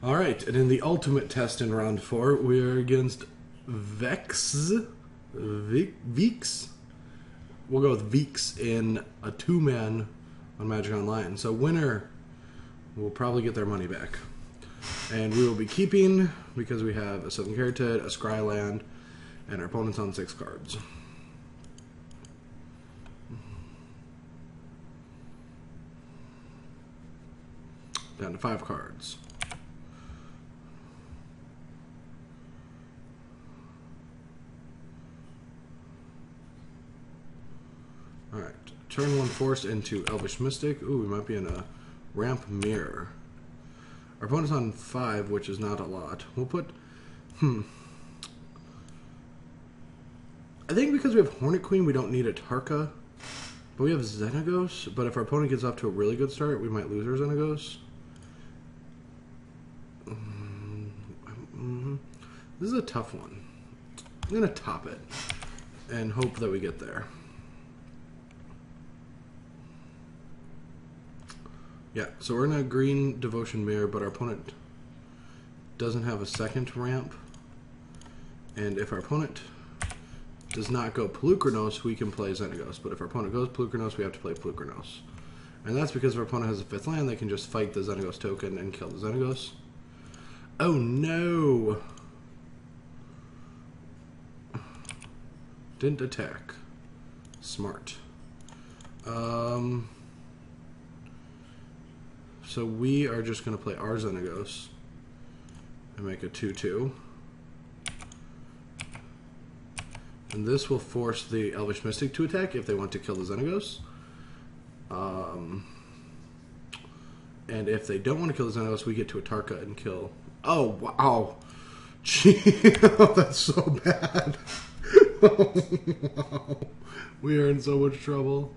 Alright, and in the ultimate test in round 4, we are against Vex. Veeks? We'll go with Veeks in a 2-man on Magic Online. So winner will probably get their money back. And we will be keeping, because we have a 7 Caryatid, a Scryland, and our opponent's on 6 cards. Down to 5 cards. Alright, turn 1 force into Elvish Mystic. Ooh, we might be in a ramp mirror. Our opponent's on 5, which is not a lot. We'll put... I think because we have Hornet Queen, we don't need a Tarka. But we have Xenagos. But if our opponent gets off to a really good start, we might lose our Xenagos. This is a tough one. I'm going to top it and hope that we get there. Yeah, so we're in a green Devotion Mirror, but our opponent doesn't have a second ramp. And if our opponent does not go Pelucranos, we can play Xenagos. But if our opponent goes Pelucranos, we have to play Pelucranos. And that's because if our opponent has a 5th land, they can just fight the Xenagos token and kill the Xenagos. Oh no! Didn't attack. Smart. So we are just going to play our Xenagos and make a 2/2. And this will force the Elvish Mystic to attack if they want to kill the Xenagos. And if they don't want to kill the Xenagos, we get to a Tarka and kill. Oh, wow. Gee, that's so bad. Oh, wow. We are in so much trouble.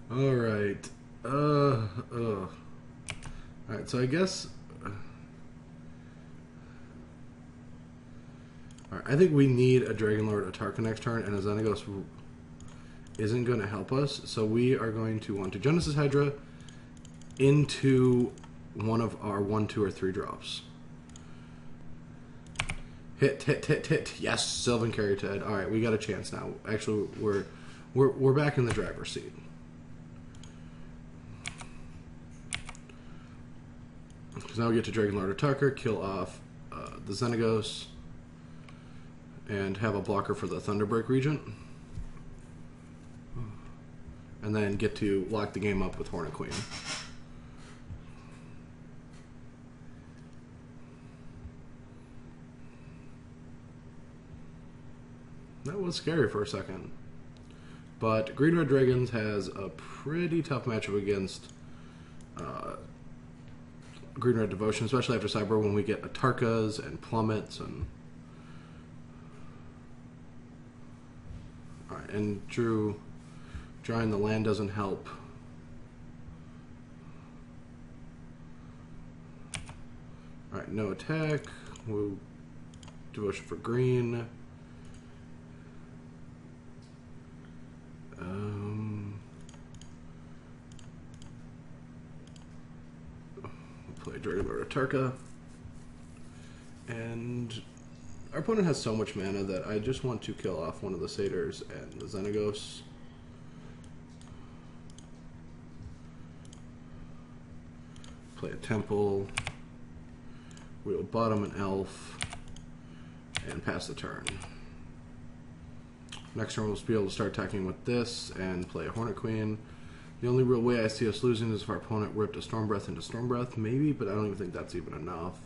Alright. Alright, so I guess... Alright, I think we need a Dragon Lord, a Tarka next turn, and a Xenagos isn't going to help us. So we are going to want to Genesis Hydra into one of our 1, 2, or 3 drops. Hit, hit, hit, hit. Yes, Sylvan Caryatid. Alright, we got a chance now. Actually, we're back in the driver's seat. Because now we get to Dragon Lord or Tarka, kill off the Xenagos, and have a blocker for the Thunderbreak Regent. And then get to lock the game up with Hornet Queen. That was scary for a second. But Green Red Dragons has a pretty tough matchup against Green Red Devotion, especially after Cyber when we get Atarkas and Plummets and... Alright, and drawing the land doesn't help. Alright, no attack. We'll Devotion for green. Play Dragon Lord Atarka. And our opponent has so much mana that I just want to kill off one of the Satyrs and the Xenagos. Play a Temple. We'll bottom an Elf. And pass the turn. Next turn we'll be able to start attacking with this and play a Hornet Queen. The only real way I see us losing is if our opponent ripped a Storm Breath into Storm Breath, maybe, but I don't even think that's even enough.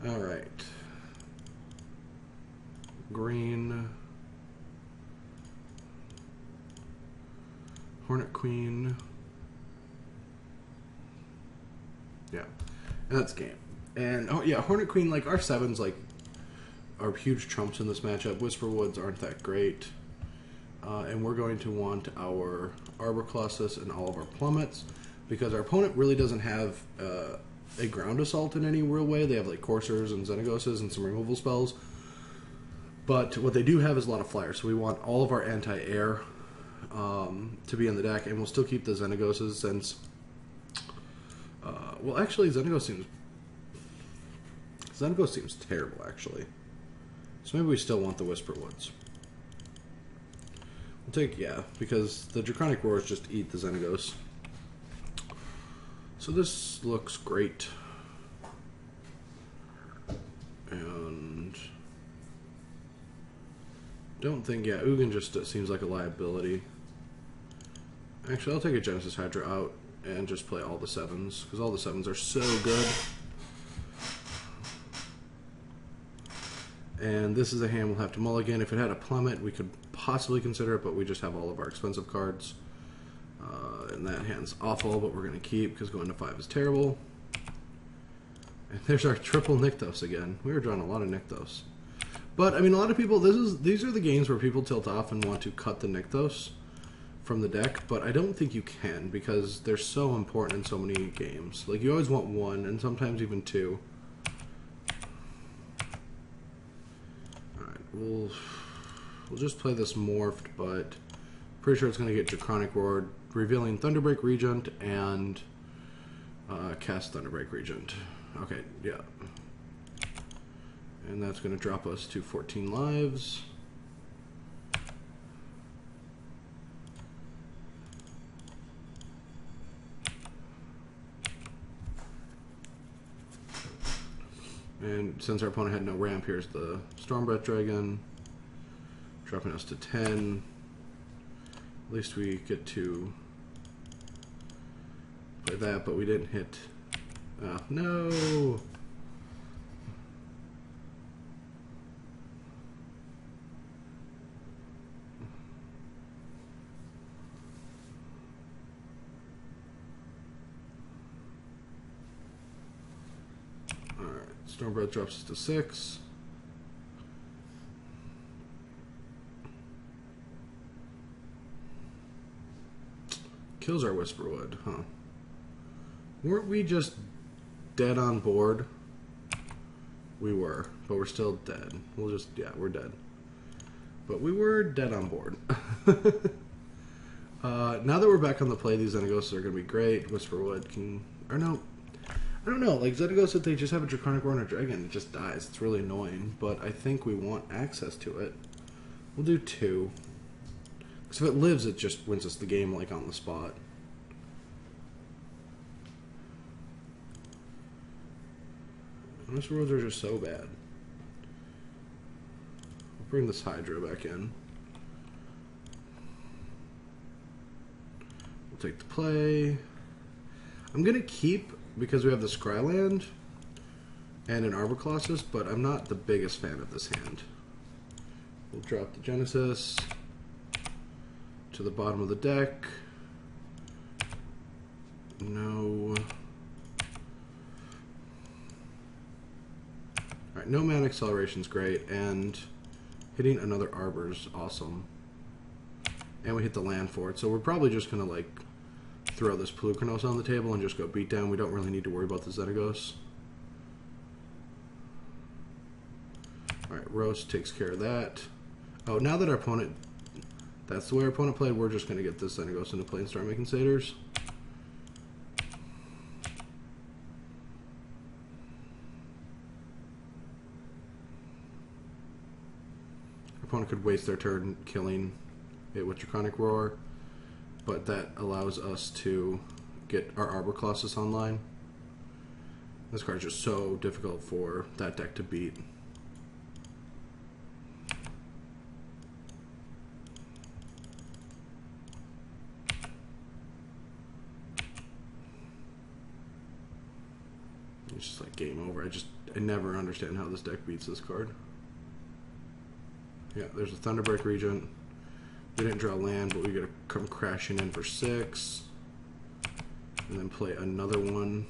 Alright. Green. Hornet Queen. Yeah. And that's game. And, oh yeah, Hornet Queen, like, our 7s, like, are huge trumps in this matchup. Whisperwoods aren't that great. And we're going to want our Arbor Colossus and all of our Plummets, because our opponent really doesn't have a ground assault in any real way. They have like coursers and Xenagoses and some removal spells. But what they do have is a lot of flyers, so we want all of our anti-air to be in the deck, and we'll still keep the Xenagoses since... well, actually, Xenagos seems terrible, actually. So maybe we still want the Whisperwoods. We'll take, yeah, because the Draconic Roars just eat the Xenagos. So this looks great. And... don't think, yeah, Ugin just seems like a liability. Actually, I'll take a Genesis Hydra out and just play all the 7s, because all the 7s are so good. And this is a hand we'll have to mulligan. If it had a plummet, we could possibly consider it, but we just have all of our expensive cards. And that hand's awful, but we're going to keep, because going to 5 is terrible. And there's our triple Nykthos again. We were drawing a lot of Nykthos. But, I mean, a lot of people, these are the games where people tilt off and want to cut the Nykthos from the deck, but I don't think you can, because they're so important in so many games. Like, you always want 1, and sometimes even 2. Alright, we'll just play this morphed, but pretty sure it's going to get Draconic Roar, revealing Thunderbreak Regent, and cast Thunderbreak Regent. Okay, yeah. And that's going to drop us to 14 lives. And since our opponent had no ramp, here's the Stormbreath Dragon, dropping us to 10. At least we get to play that, but we didn't hit. Oh, no! Stormbreath drops us to 6. Kills our Whisperwood, huh? Weren't we just dead on board? We were, but we're still dead. We'll just, yeah, we're dead. But we were dead on board. Now that we're back on the play, these Xenagoses are going to be great. Whisperwood can, or no, I don't know, like Xenagos, if they just have a Draconic Roar and a Dragon, it just dies. It's really annoying, but I think we want access to it. We'll do 2. Because if it lives, it just wins us the game, like, on the spot. Those roads are just so bad. We'll bring this Hydra back in. We'll take the play. I'm going to keep... because we have the Scryland and an Arbor Colossus, but I'm not the biggest fan of this hand. We'll drop the Genesis to the bottom of the deck. No. Alright, no mana acceleration is great, and hitting another Arbor is awesome. And we hit the land for it, so we're probably just going to, like, throw this Pelucranos on the table and just go beat down. We don't really need to worry about the Xenagos. Alright, Roast takes care of that. Oh, now that our opponent... that's the way our opponent played, we're just going to get this Xenagos into play and start making satyrs. Our opponent could waste their turn killing it with Draconic Roar, but that allows us to get our Arbor Colossus online. This card's just so difficult for that deck to beat. It's just like game over. I never understand how this deck beats this card. Yeah, there's a Thunderbreak Regent. We didn't draw land, but we gotta come crashing in for 6. And then play another one.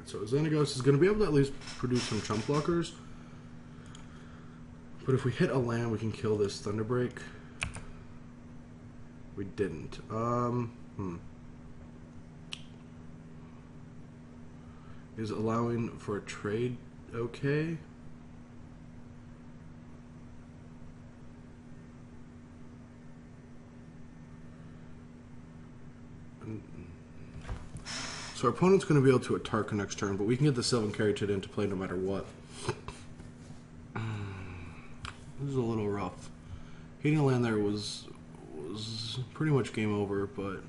so Xenagos is going to be able to at least produce some chump blockers. But if we hit a land, we can kill this Thunderbreak. We didn't. Is allowing for a trade okay? So our opponent's going to be able to Atarka next turn, but we can get the Sylvan Caryatid into play no matter what. This is a little rough. Hitting a land there was pretty much game over, but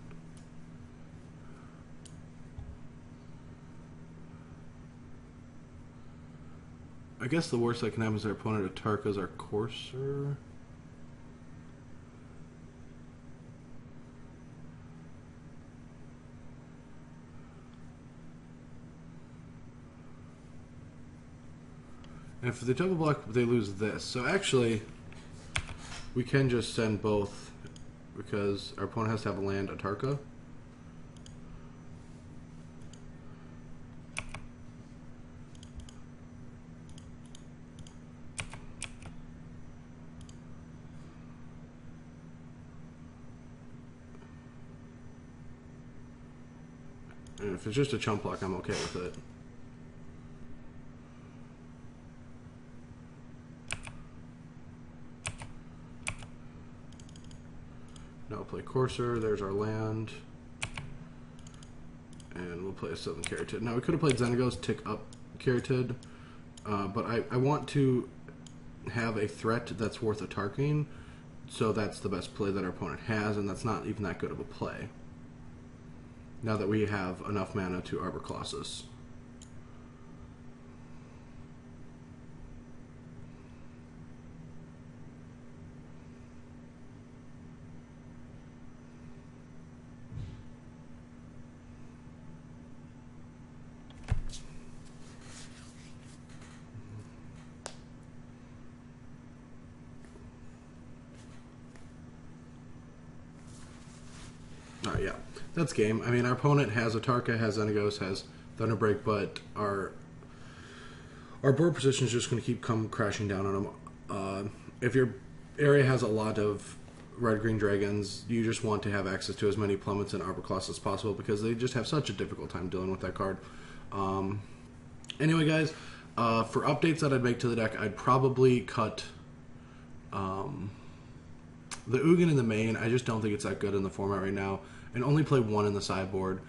I guess the worst that can happen is our opponent Atarkas our Courser. And if they double block, they lose this. So actually, we can just send both because our opponent has to have a land Atarka. And if it's just a chump block, I'm okay with it. Now we'll play Courser, there's our land. And we'll play a Sylvan Caryatid. Now we could have played Xenagos, tick up Caryatid, but I want to have a threat that's worth Atarking, so that's the best play that our opponent has, and that's not even that good of a play. Now that we have enough mana to Arbor Colossus. Yeah, that's game. I mean, our opponent has Atarka, has Xenagos, has Thunderbreak, but our board position is just going to keep crashing down on them. If your area has a lot of red-green dragons, you just want to have access to as many plummets and Arbor Colossus as possible because they just have such a difficult time dealing with that card. Anyway, guys, for updates that I'd make to the deck, I'd probably cut the Ugin in the main. I just don't think it's that good in the format right now. And only play one in the sideboard.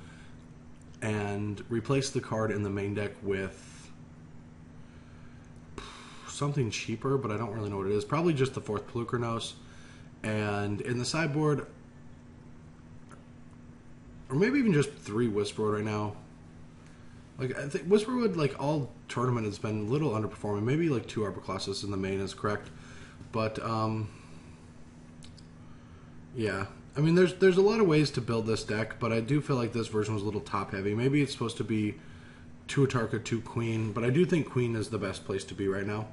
And replace the card in the main deck with something cheaper, but I don't really know what it is. Probably just the 4th Pelucranos. And in the sideboard, or maybe even just 3 Whisperwood right now. Like, I think Whisperwood, like, all tournament has been a little underperforming. Maybe like 2 Arbor Colossus in the main is correct. But, yeah. I mean, there's a lot of ways to build this deck, but I do feel like this version was a little top-heavy. Maybe it's supposed to be 2 Atarka, 2 Queen, but I do think Queen is the best place to be right now.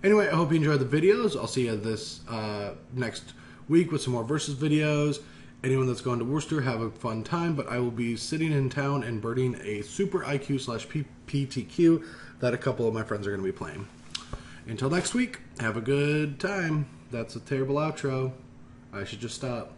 Anyway, I hope you enjoyed the videos. I'll see you this next week with some more Versus videos. Anyone that's going to Worcester, have a fun time, but I will be sitting in town and birding a Super IQ/PTQ that a couple of my friends are going to be playing. Until next week, have a good time. That's a terrible outro. I should just stop.